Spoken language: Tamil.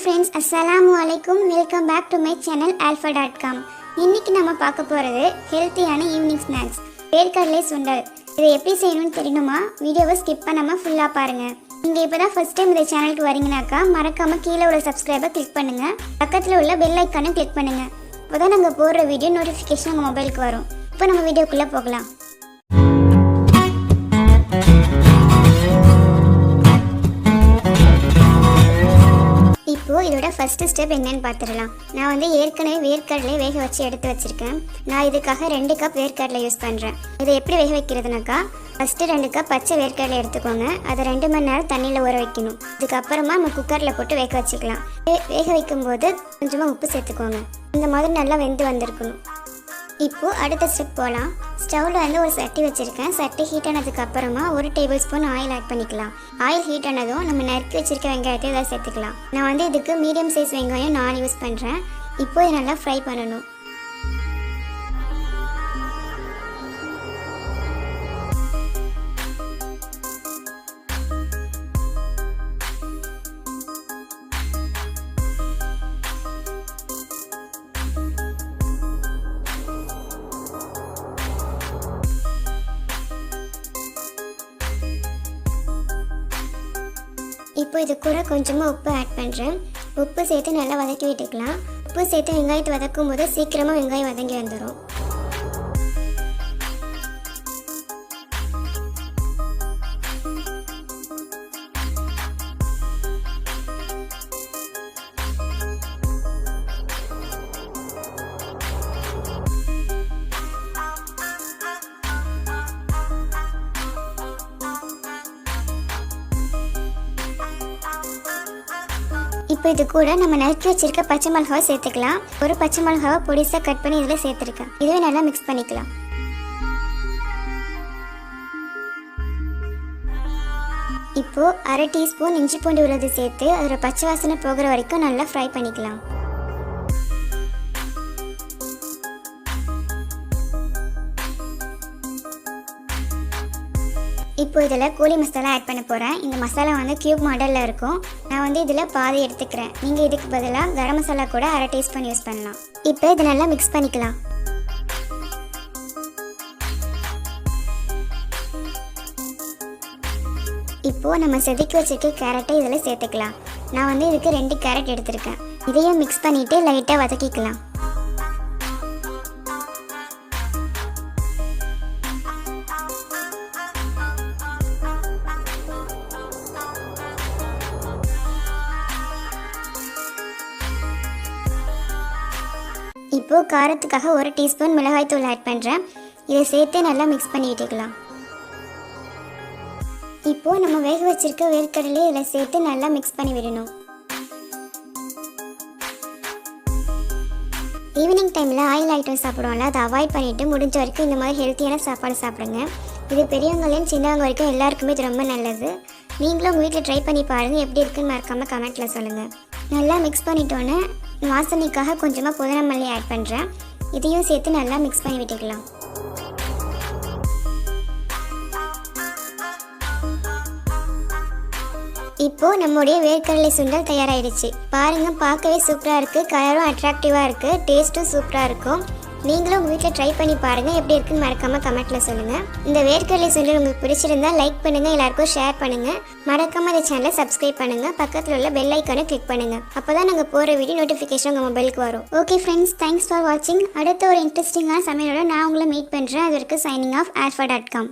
friends, assalamualaikum. Welcome back to my channel alpha.com. இன்னைக்கு நம்ம பார்க்க போறது ஹெல்த்தியான ஈவினிங் ஸ்நாக்ஸ் வேர்க்கடலை சுண்டல். இதை எப்படி செய்யணும்னு தெரியணுமா? வீடியோவை ஸ்கிப் பண்ணாம ஃபுல்லா பாருங்க. நீங்க இப்பதான் ஃபர்ஸ்ட் டைம் இந்த சேனலுக்கு வரீங்கனாக்கா மறக்காம கீழே உள்ள சப்ஸ்கிரைபை கிளிக் பண்ணுங்க. பக்கத்துல உள்ள பெல் ஐகானை கிளிக் பண்ணுங்க. அப்பதான் நாங்க போடுற வீடியோ நோட்டிஃபிகேஷன் உங்க மொபைலுக்கு வரும். இப்போ நம்ம வீடியோக்குள்ள போகலாம். இப்போ இதோட ஃபர்ஸ்ட் ஸ்டெப் என்னன்னு பார்த்துடலாம். நான் ஏற்கனவே வேர்க்கடலை வேக வச்சு எடுத்து வச்சிருக்கேன். நான் இதுக்காக 2 கப் வேர்க்கடலை யூஸ் பண்ணுறேன். இதை எப்படி வேக வைக்கிறதுனாக்கா ஃபஸ்ட்டு 2 கப் பச்சை வேர்க்கடலை எடுத்துக்கோங்க. அதை 2 மணி நேரம் தண்ணியில் ஊற வைக்கணும். இதுக்கப்புறமா நம்ம குக்கரில் போட்டு வேக வச்சுக்கலாம். வேக வைக்கும்போது கொஞ்சமாக உப்பு சேர்த்துக்கோங்க. இந்த மாதிரி நல்லா வெந்து வந்திருக்கணும். இப்போது அடுத்த ஸ்டெப் போகலாம். ஸ்டவ்வில் ஒரு சட்டி வச்சுருக்கேன். சட்டி ஹீட் ஆனதுக்கு அப்புறமா 1 டேபிள் ஸ்பூன் ஆயில் ஆட் பண்ணிக்கலாம். ஆயில் ஹீட் ஆனதும் நம்ம நறுக்கி வச்சுருக்க வெங்காயத்தை இதை சேர்த்துக்கலாம். நான் இதுக்கு மீடியம் சைஸ் வெங்காயம் 4 யூஸ் பண்ணுறேன். இப்போ இதை நல்லா ஃப்ரை பண்ணணும். இப்போ இது கூட கொஞ்சமாக உப்பு ஆட் பண்ணுறேன். உப்பு சேர்த்து நல்லா வதக்கி விட்டுக்கலாம். உப்பு சேர்த்து வெங்காயத்தை வதக்கும் போது சீக்கிரமாக வெங்காயம் வதங்கி வந்துடும். இப்போ இது கூட நம்ம நறுக்கி வச்சிருக்க பச்சை மிளகாவை சேர்த்துக்கலாம். ஒரு பச்சை மிளகாவை பொடிசாக கட் பண்ணி இதில் சேர்த்துருக்கேன். இதுவே நல்லா மிக்ஸ் பண்ணிக்கலாம். இப்போ 1/2 டீஸ்பூன் இஞ்சி பூண்டு விழுது சேர்த்து அதோட பச்சை வாசனை போகிற வரைக்கும் நல்லா ஃப்ரை பண்ணிக்கலாம். இப்போ இதில் கோழி மசாலா ஆட் பண்ண போகிறேன். இந்த மசாலா கியூப் மாடலில் இருக்கும். நான் இதில் பாதி எடுத்துக்கிறேன். நீங்கள் இதுக்கு பதிலாக கரம் மசாலா கூட 1/2 டீஸ்பூன் யூஸ் பண்ணலாம். இப்போ இதை நல்லா மிக்ஸ் பண்ணிக்கலாம். இப்போது நம்ம செதுக்கி வச்சிருக்க கேரட்டை இதில் சேர்த்துக்கலாம். நான் இதுக்கு 2 கேரட் எடுத்திருக்கேன். இதையும் மிக்ஸ் பண்ணிவிட்டு லைட்டாக வதக்கிக்கலாம். இப்போ காரத்துக்காக 1 டீஸ்பூன் மிளகாய் தூள் ஆட் பண்ணுறேன். இதை சேர்த்து நல்லா மிக்ஸ் பண்ணி விட்டுக்கலாம். இப்போது நம்ம வேக வச்சிருக்க வேர்க்கடலை இதில் சேர்த்து நல்லா மிக்ஸ் பண்ணி விடணும். ஈவினிங் டைமில் ஆயில் ஐட்டம் சாப்பிடுவோம்ல, அதை அவாய்ட் பண்ணிவிட்டு முடிஞ்ச வரைக்கும் இந்த மாதிரி ஹெல்த்தியான சாப்பாடு சாப்பிடுங்க. இது பெரியவங்களையும் சின்னவங்க வரைக்கும் எல்லாருக்குமே இது ரொம்ப நல்லது. நீங்களும் உங்கள் வீட்டில் ட்ரை பண்ணி பாருங்கள். எப்படி இருக்குன்னு மறக்காமல் கமெண்ட்டில் சொல்லுங்கள். நல்லா மிக்ஸ் பண்ணிட்டோன்னே வாசனைக்காக கொஞ்சமாக புதினா மல்லி ஆட் பண்ணுறேன். இதையும் சேர்த்து நல்லா மிக்ஸ் பண்ணி விட்டுக்கலாம். இப்போது நம்முடைய வேர்க்கடலை சுண்டல் தயாராகிடுச்சு. பாருங்கள், பார்க்கவே சூப்பராக இருக்குது. கலரும் அட்ராக்டிவாக இருக்குது. டேஸ்ட்டும் சூப்பராக இருக்கும். நீங்களும் உங்கள் வீட்டில் ட்ரை பண்ணி பாருங்கள். எப்படி இருக்குன்னு மறக்காமல் கமெண்ட்டில் சொல்லுங்கள். இந்த வேர்க்கடலை சுண்டல் உங்களுக்கு பிடிச்சிருந்தா லைக் பண்ணுங்கள், எல்லாருக்கும் ஷேர் பண்ணுங்கள். மறக்காமல் இந்த சேனலை சப்ஸ்கிரைப் பண்ணுங்கள். பக்கத்தில் உள்ள பெல் ஐக்கானை கிளிக் பண்ணுங்கள். அப்போ தான் நாங்கள் போகிற வீடியோ நோட்டிஃபிகேஷன் உங்கள் மொபைலுக்கு வரும். ஓகே ஃப்ரெண்ட்ஸ், தேங்க்ஸ் ஃபார் வாட்சிங். அடுத்த ஒரு இன்ட்ரெஸ்டிங்கான சமையலோட நான் உங்களை மீட் பண்ணுறேன். அது வரைக்கும் சைனிங் ஆஃப் alpha.com.